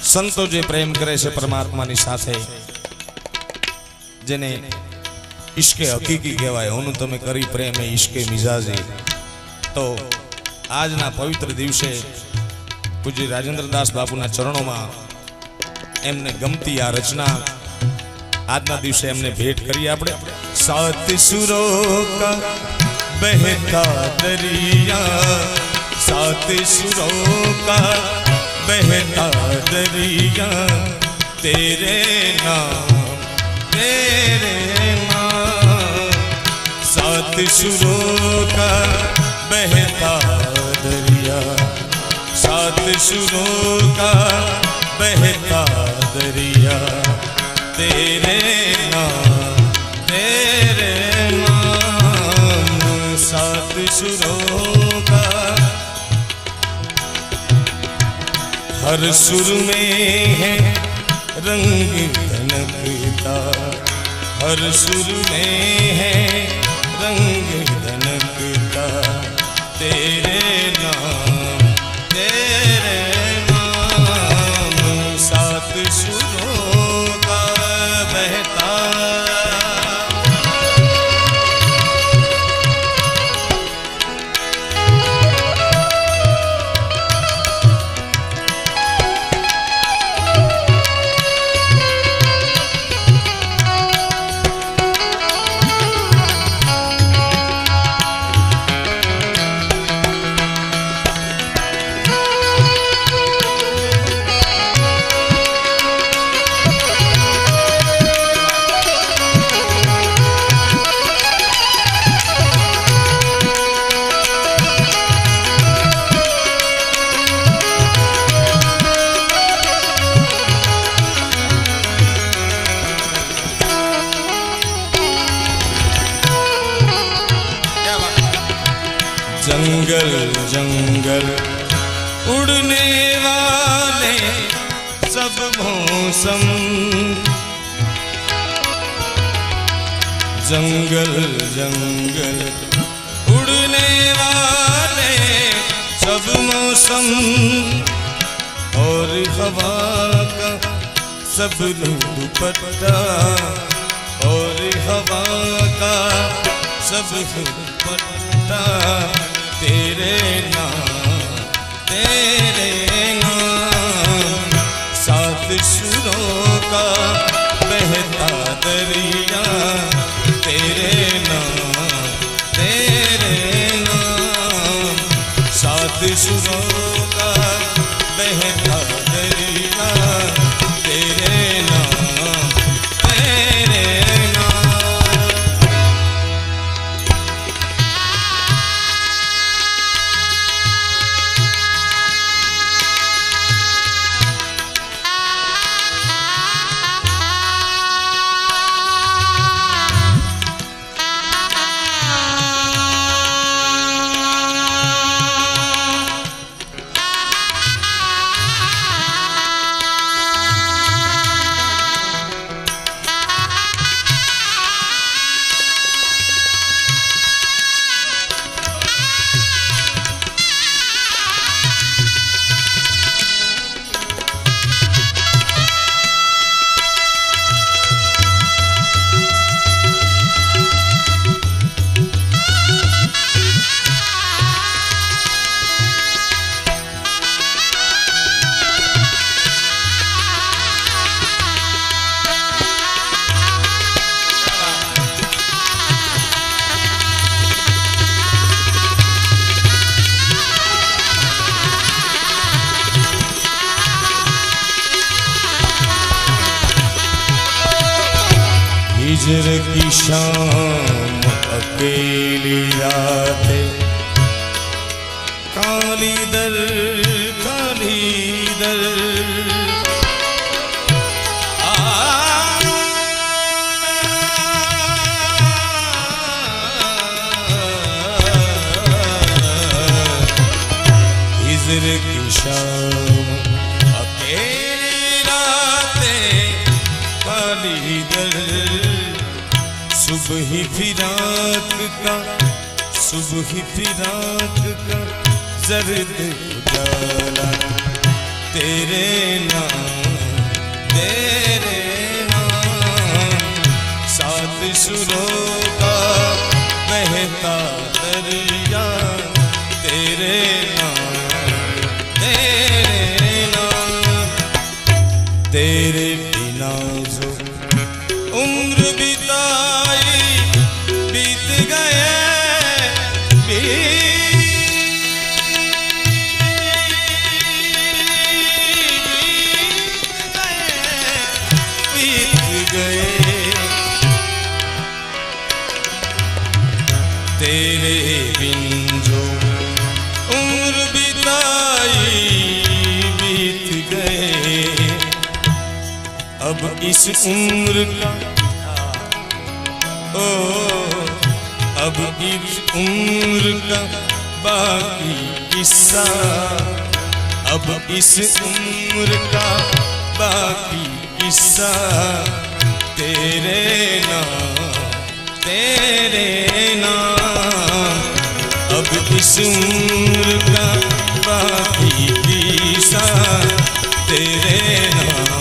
संतो जे प्रेम करे छे परमात्मा नी साथे जेने इश्के हकीकी कहेवाय ओनु तमे करी प्रेम इश्के मिजाजी। तो आजना पवित्र दिवसे पूज्य राजेंद्रदास बापूना चरणों में एमने गमती आ रचना आजना दिवसे एमने भेट करी आपणे। सात सुरों का बहता दरिया, सात सुरों का बहता दरिया, तेरे नाम सात सुरों का बहता दरिया, सात सुरों का बहता दरिया, तेरे नाम सात सुरों का। हर सुर में है रंग धनकता, हर सुर में है रंग धनकता, तेरे नाम सात सुरों का बहता। जंगल जंगल उड़ने वाले सब मौसम, जंगल जंगल उड़ने वाले सब मौसम, और हवा का सब दुपट्टा, और हवा का सब दुपट्टा, तेरे नाम सात सुरों का बहता दरिया, तेरे नाम सात सुरों का बहता दरिया, तेरे नाम हिजर की शाम अकेली रातें, काली दर हिजर की शाम अकेली रातें, काली दर सुबह फिराक का, सुबह फिराक का जर्द उजाला, तेरे नाम तेरे बिना जो उम्र बिताई बीत गए बीत गए तेरे बिन जो उम्र बिताई बीत गए अब इस उम्र का ओ अब इस उम्र का बाकी किस्सा अब इस उम्र का बाकी किस्सा तेरे नाम अब इस उम्र का बाकी किस्सा तेरे नाम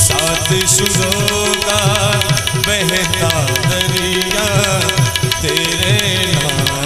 सात सुरों का बहता दरिया तेरे नाम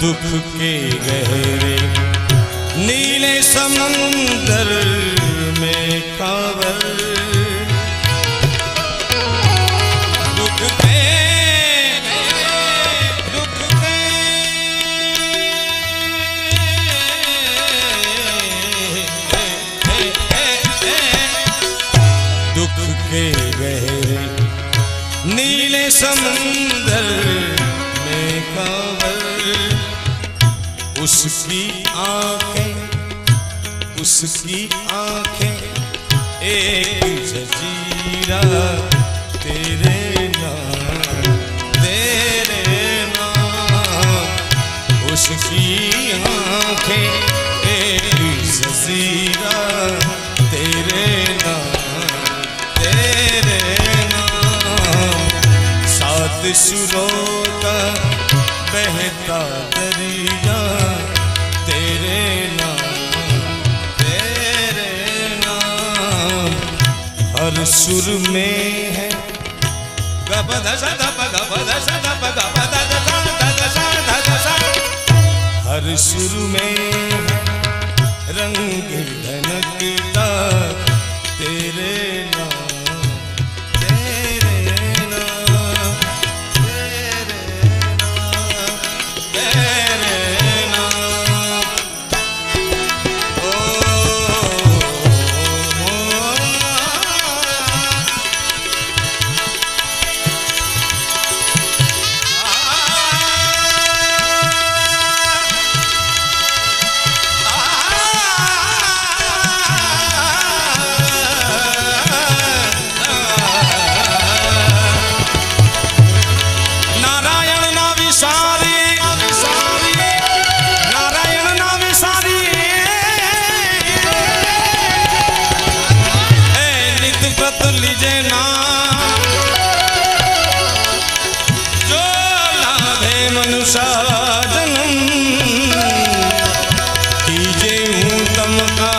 दुख के गहरे नीले समंदर में कांवर दुख के गहरे नीले समंदर में कांवर उसकी आंखें एक जजीरा तेरे नाम उसकी आंखें एक जजीरा तेरे नाम सात सुरों का बहता दरिया तेरे नाम हर सुर में है हर सुर में है रंग धनकता तेरे नाम मनुष्य जन्म कीजे हूँ तम का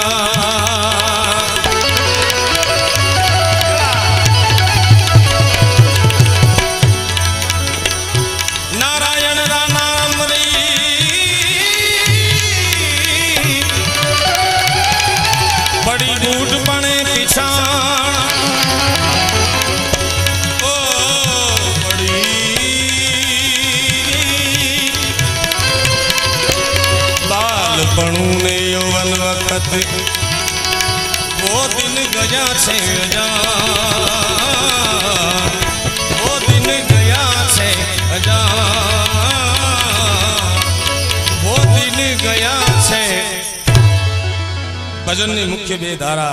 नारायण रा नाम री बड़ी बूढ़ पणे पिछाण ओ बड़ी बालपणु ने यौवन वक्त वो दिन गया छे अजान वो दिन गया छे अजान वो दिन गया छे। भजन ની મુખ્ય બે ધારા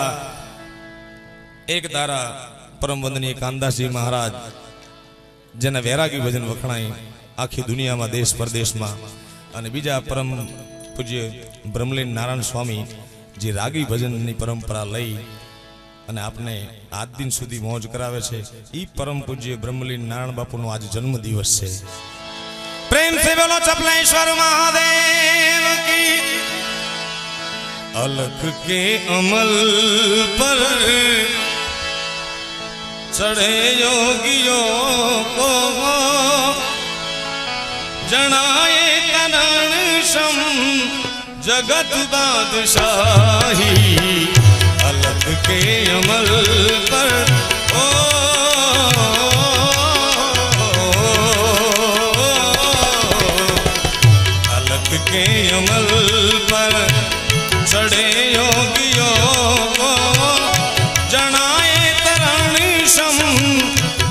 એક ધારા પરમ વંદનીય કાનદાસજી મહારાજ જેના વૈરાગી ભજન વખણાય આખી દુનિયામાં દેશ પરદેશમાં અને બીજા પરમ પૂજ્ય બ્રહ્મલીન નારાયણ સ્વામી જે રાગી ભજનની પરંપરા લઈ અને આપને આજ દિન સુધી મોજ કરાવે છે ઈ પરમ પૂજ્ય બ્રહ્મલીન નારાયણ બાપુનો આજ જન્મ દિવસ છે। પ્રેમ से बोलो चपलेश्वर महादेव की। अलख के अमल पर चढ़े योगियों को जनाए करण सम जगत बादशाही। अलख के अमल पर ओ अलख के अमल पर चढ़े योगियों को जनाए तरण सम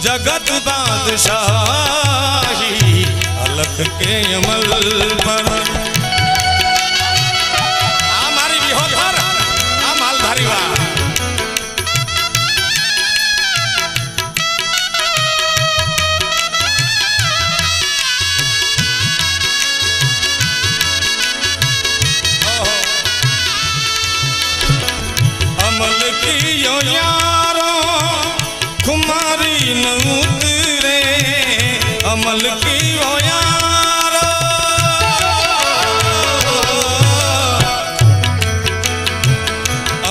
जगत बादशाही। अलख के अमल पर आ मारी विहोधर आ मालधारी वा अमल की यो यारो खुमारी न उतरे। अमल की यो यारो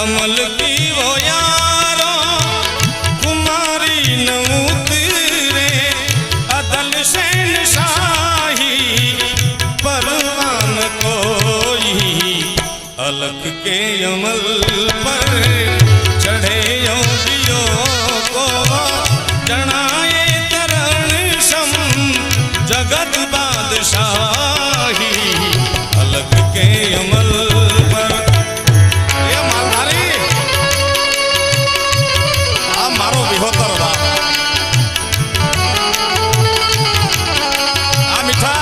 अमल की वो यारो खुमारी न उतरे। अदल शैन शाही परवान कोई। अलख के अमल पर चढ़े योगियों को जनाए तरण सम जगत बादशाही। अलख के अमल पर ये मालधारी आ मारो विहोतर बा आ मीठा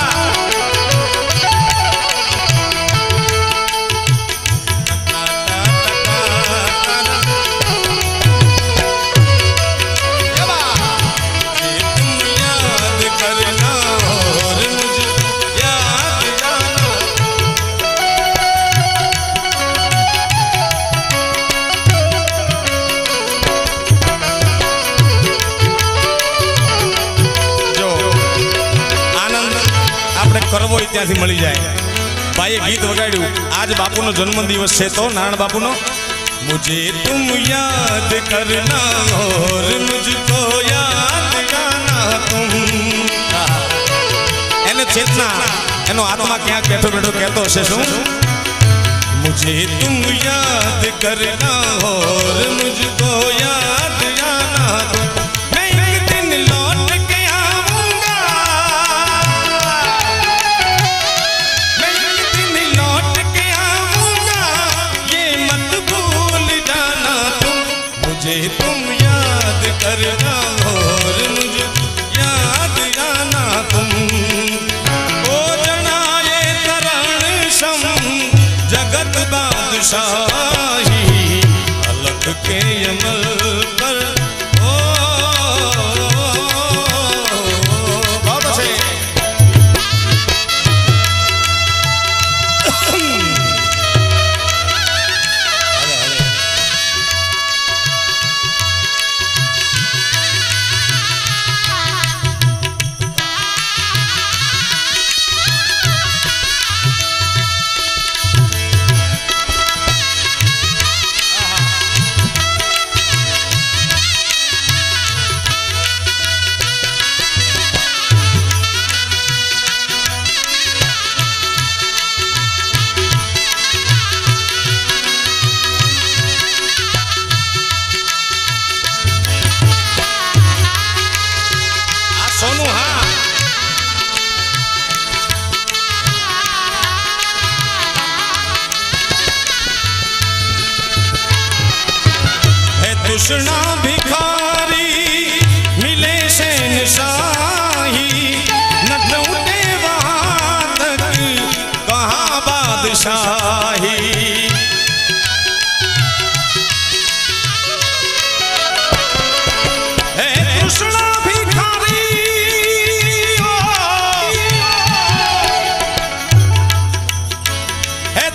करवो त्याथी मळी जाए। भाई गीत वगाड्यु आज बापूनो जन्मदिवस छे तो नारायण बापूनो। मुझे तुम याद करना और मुझको याद करना तुम। एने चेतना एनो आत्मा क्या बैठो बैठो कहतो हशे शुं। मुझे तुम याद करना और मुझको याद करना तुम। मैं एक दिन लौट के आऊंगा। मैं एक दिन लौट के आऊंगा ये मत भूल जाना तुम। मुझे तुम याद करना और मुझे याद आना तुम। ओ जनाए तरण सम जगत बादशाही। अलख के अमल पर ओ बाबा से सोनू हाँ है तृष्णा भिखारी मिले शहनशाही न लौटे वहां तक कहाँ बादशाही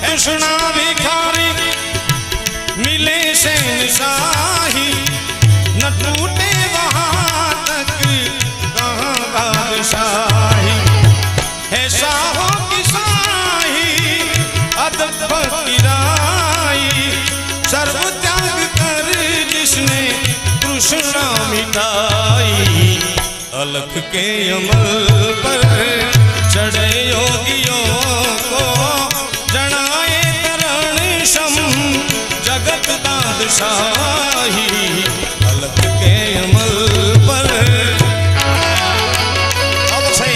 तृष्णा भिखारी मिले शहनशाही न टूटे वहां तक कहाँ बादशाही है शाहों की शाही अदब फकीराई सर्व त्याग कर जिसने तृष्णा मिटाई अलख के अमल पर चढ़े योगियों को जनाए तरण शम जगत बादशाही अलख के अमल पर अब से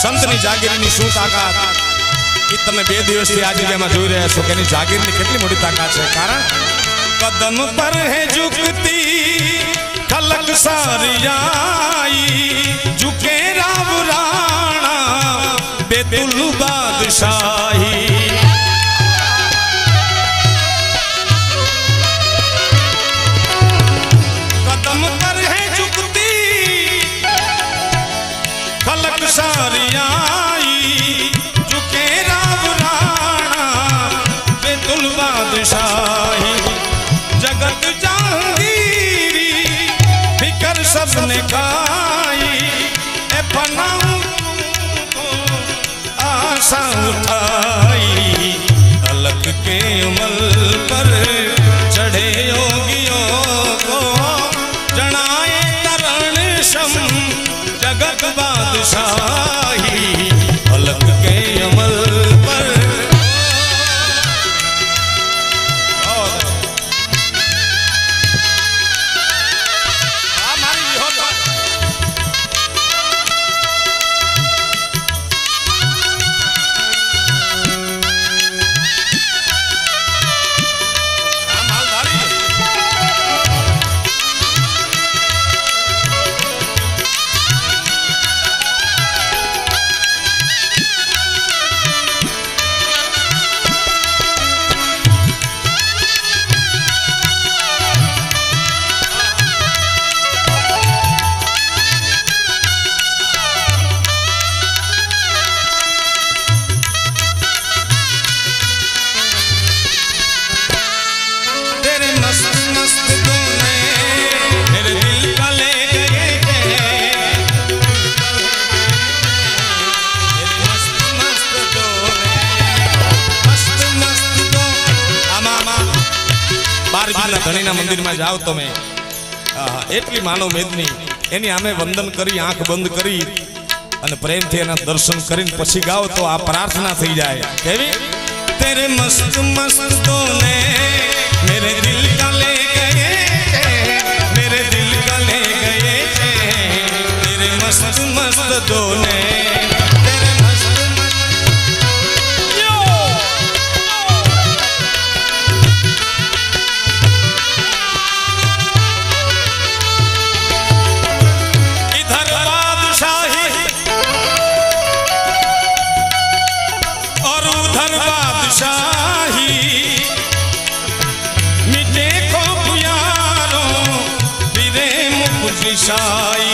સંતની જાગીરની શું તાકાત એ તમે 2 દિવસથી આ જગ્યામાં જોઈ રહ્યા છો કે એની જાગીરની કેટલી મોટી તાકાત છે કારણ કદમ પર હે ઝુકતી ખલક સારી आई झुके राव राणा बेतुल बादशाही कदम पर है झुकती खलक सारी आई झुके राव राणा बेतुल बादशाही जगत जहांगीरी फिकर सबने खाई ए फनाऊं आशा उठाई अलग के अमल पर चढ़े योगियों को जनाए तरण शम जगत बादशाही अलग के अमल पर ધણીના મંદિરમાં જાઓ તમે એટલી માનવ મેદની એની આમે વંદન કરી આંખ બંધ કરી અને પ્રેમથી એના દર્શન કરીને પછી ગાઓ તો આ પ્રાર્થના થઈ જાય કેવી તેરે મસ્ત મસ્ત તોને મેરે દિલ કા લે ગયે મેરે દિલ કા લે ગયે તેરે મસ્ત મસ્ત તોને मुफलिसाई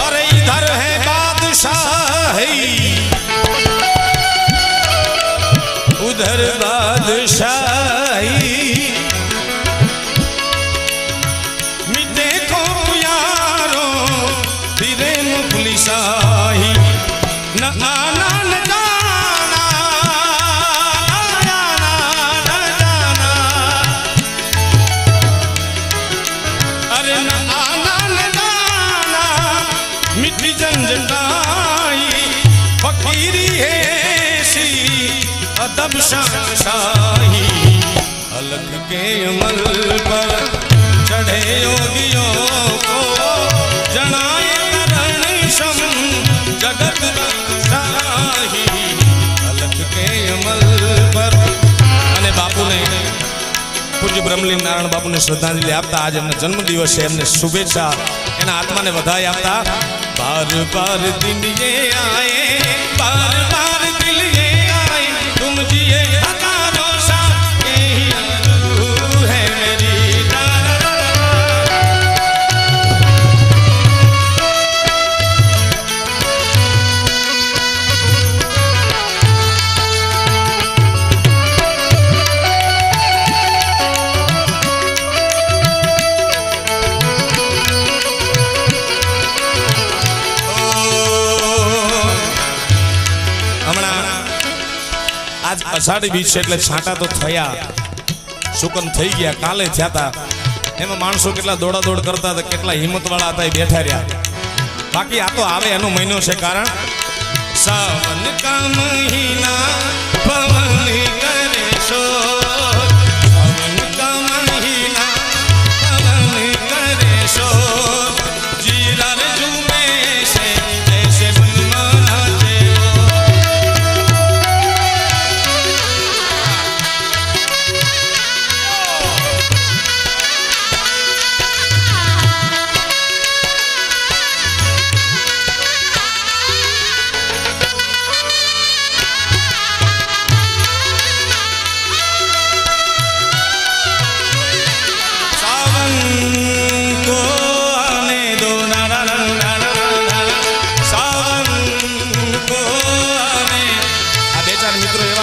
अरे इधर है बादशाही उधर बादशाही मिटे को यारो तेरे मुफलिसाई न आना न जाना न जाना अरे न आना न जाना मिट्टी जंजटाई फकीरी है सी अदब शाही अलग के अमल पर चढ़े योगियों को जनाए रणशम जगत शाही अलग के अमल पर અને બાપુને પૂજ્ય બ્રહ્મલીન નારાયણ બાપુને શ્રદ્ધાંજલિ આપતા આજે એમનો જન્મદિવસ છે એમને શુભેચ્છા એના આત્માને વધાઈ આપતા બાર બાર દિન ये आए बार बार दिल ये आए तुम जिए हजारों साल यही आरज़ू है मेरी आज अषाढ़ी बीच એટલે છાંટા તો થયા સુકન થઈ ગયા કાલે થયા હતા એમાં માણસો કેટલા દોડા દોડ કરતા હતા કેટલા હિંમત વાળા હતા એ બેઠા રહ્યા બાકી આ તો આવે એનો મહિનો છે કારણ સાવન કા મહિના પવન કરે શોર સાવન કા મહિના પવન કરે શોર જીરા રે ઝૂમે છે જૈસે મના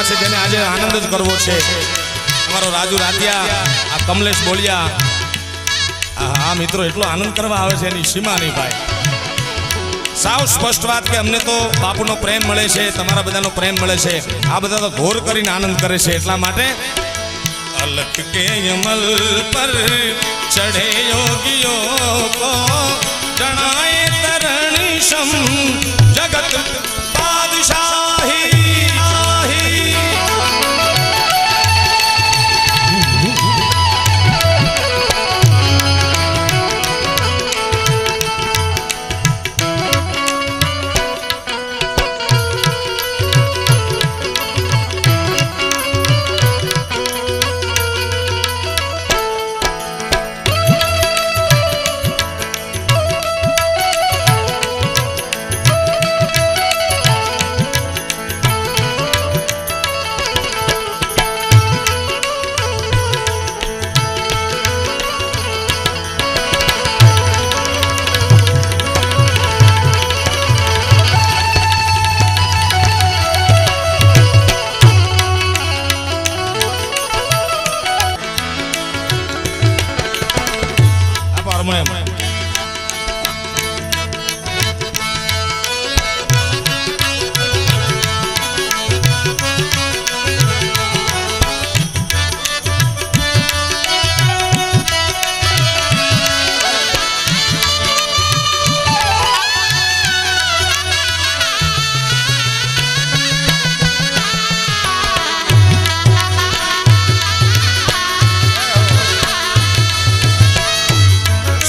છે જેને આજે આનંદ જ કરવો છે અમારો રાજુ રાતિયા આ કમલેશ બોલિયા આ મિત્રો એટલો આનંદ કરવા આવે છે એની સીમા નહીં ભાઈ સાવ સ્પષ્ટ વાત કે અમને તો બાપુનો પ્રેમ મળે છે તમારા બધાનો પ્રેમ મળે છે આ બધા તો ઘોર કરીને આનંદ કરે છે એટલા માટે અલગ કે અમલ પર ચढ़े योगियों को जनाए तरण शम जगत बादशाही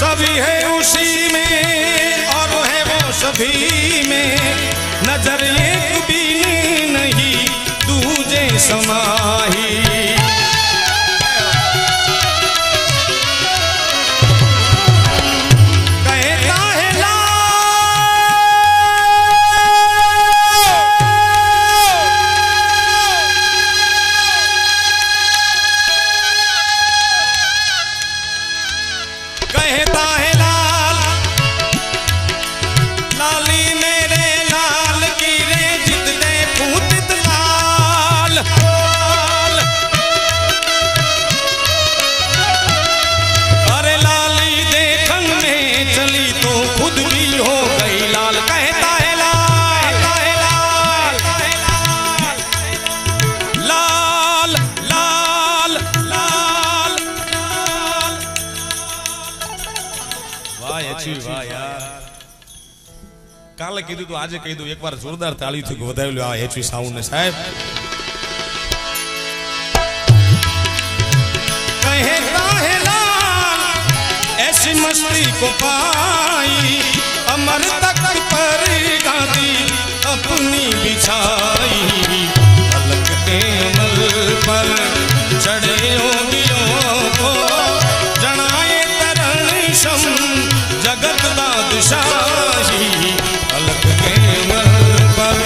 सभी હેચવી વાહ યાર કાલે કીધું તો આજે કહી દઉં એકવાર જોરદાર તાળીથી વધાવી લો આ હેચવી સાઉન્ડ ને સાહેબ कहता है लाल ऐसी मस्ती को पाई अमर तक पर गादी अपनी बिछाई अलग के अमल पर चढ़े योगियों को जनाए तरण शम जगत बादशाही अलग के अमल पर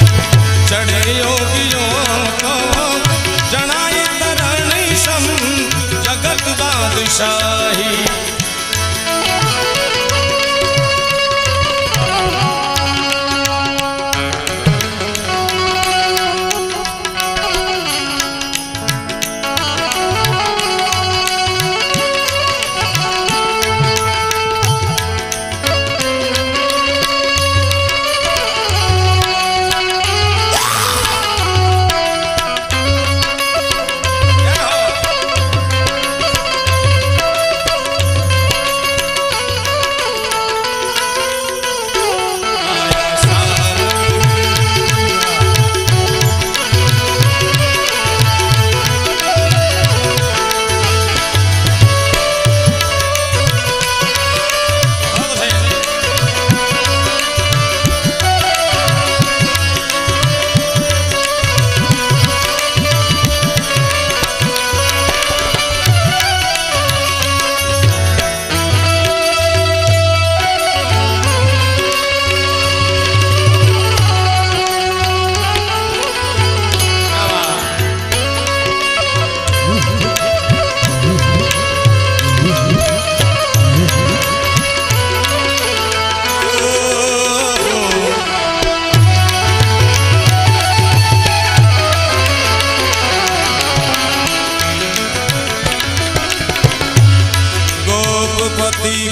चढ़े योगियों को जनाए तरण शम जगत बादशाही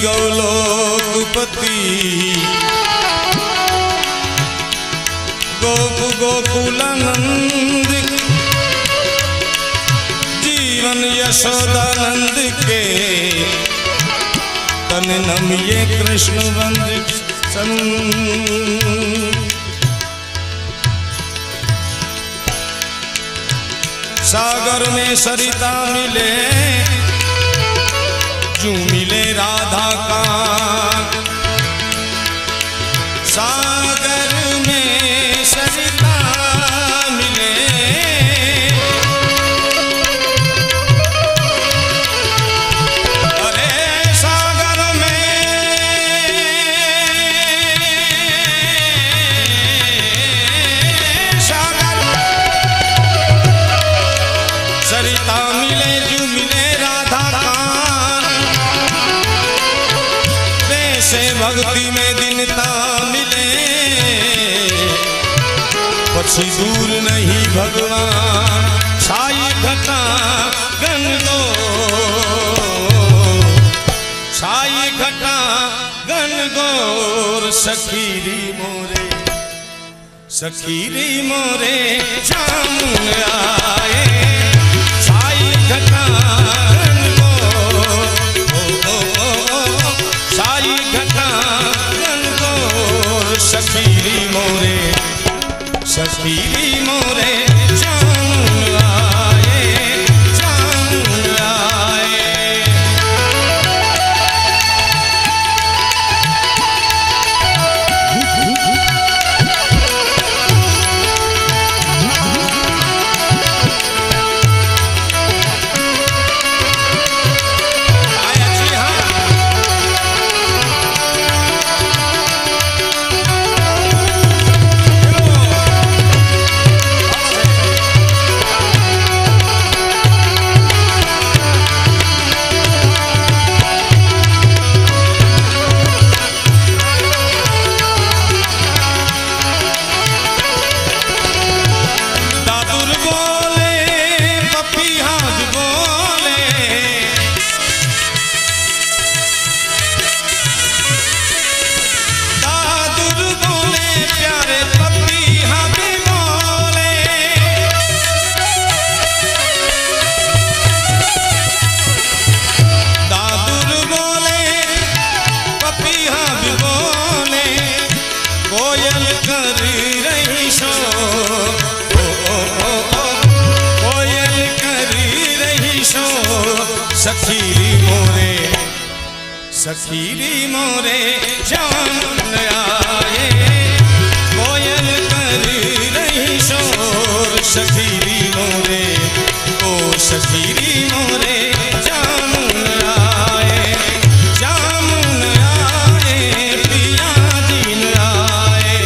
गौलोकपति गोप गोकुलानंद जीवन यशोदानंद के तन नमिए कृष्ण वंद सागर में सरिता मिले जू मिले राधा का सागर में सरिता मिले अरे सागर में सागर सरिता मिले जू मिले राधा का भक्ति में दिनता मिले पछी दूर नहीं भगवान छाई घटा गन गो छाई घटा गन गोर सखीरी मोरे जामुन आए छाई घटा गन गोर छाई घटा गन गोर सखीरी मोरे जामुन आए जामुन आए सखीरी मोरे सखीरी मोरे जान आए कोयल कर रही शोर सखीरी मोरे ओ सखीरी मोरे जामुन आए पिया जीन आए।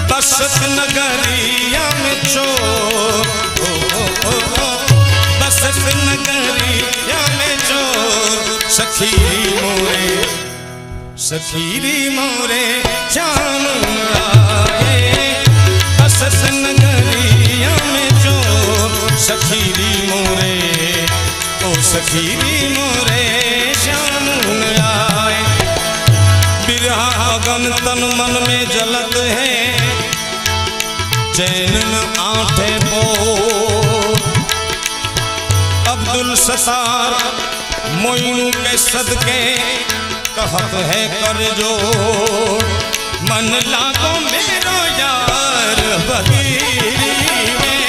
बसत नगरिया में चोर बसत नगरिया में चोर सखीरी मोरे जाम आए बसत नगरिया में चोर सखीरी मोरे ओ सखीरी मोरे जाम आए। बिरहागन तन मन में जलत है चैन न आठे पो अब्दुल सत्तार मोइनू के सदके कहत है कर जो मन लागो मेरो यार बगीरी में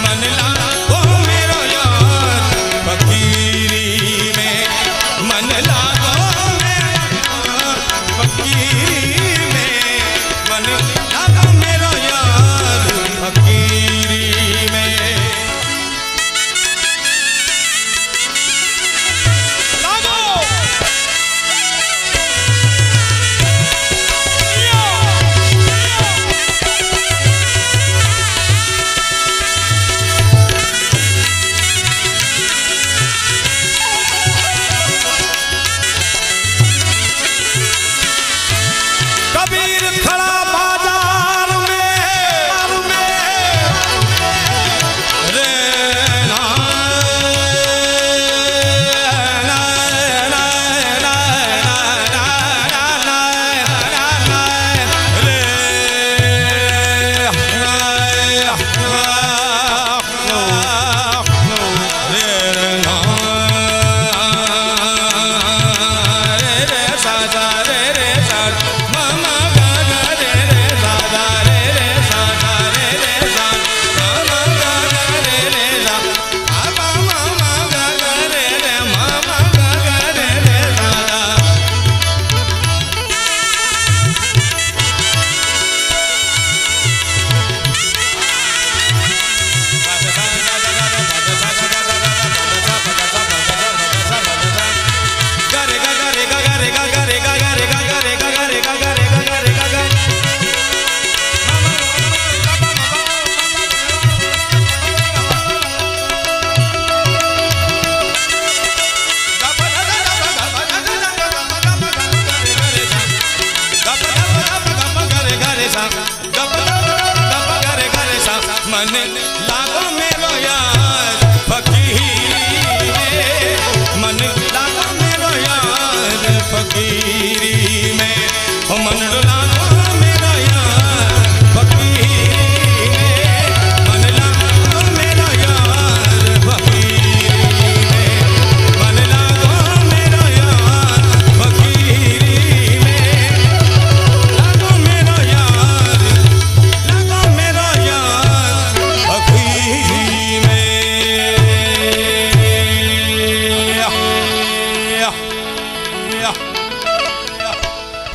मन लागो मेरो यार बगीरी में मन लागो मेरो यार बगीरी में मन लागो मेरो यार बगीरी में।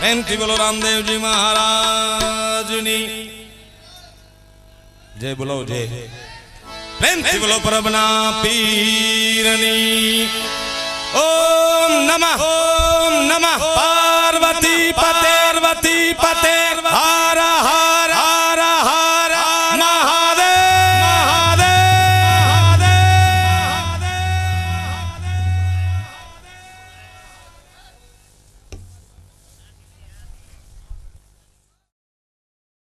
प्रेमથી બોલો રામદેવજી મહારાજની જય બોલો જય પ્રેમથી બોલો પરબના પીરની ઓમ નમઃ પાર્વતી પતે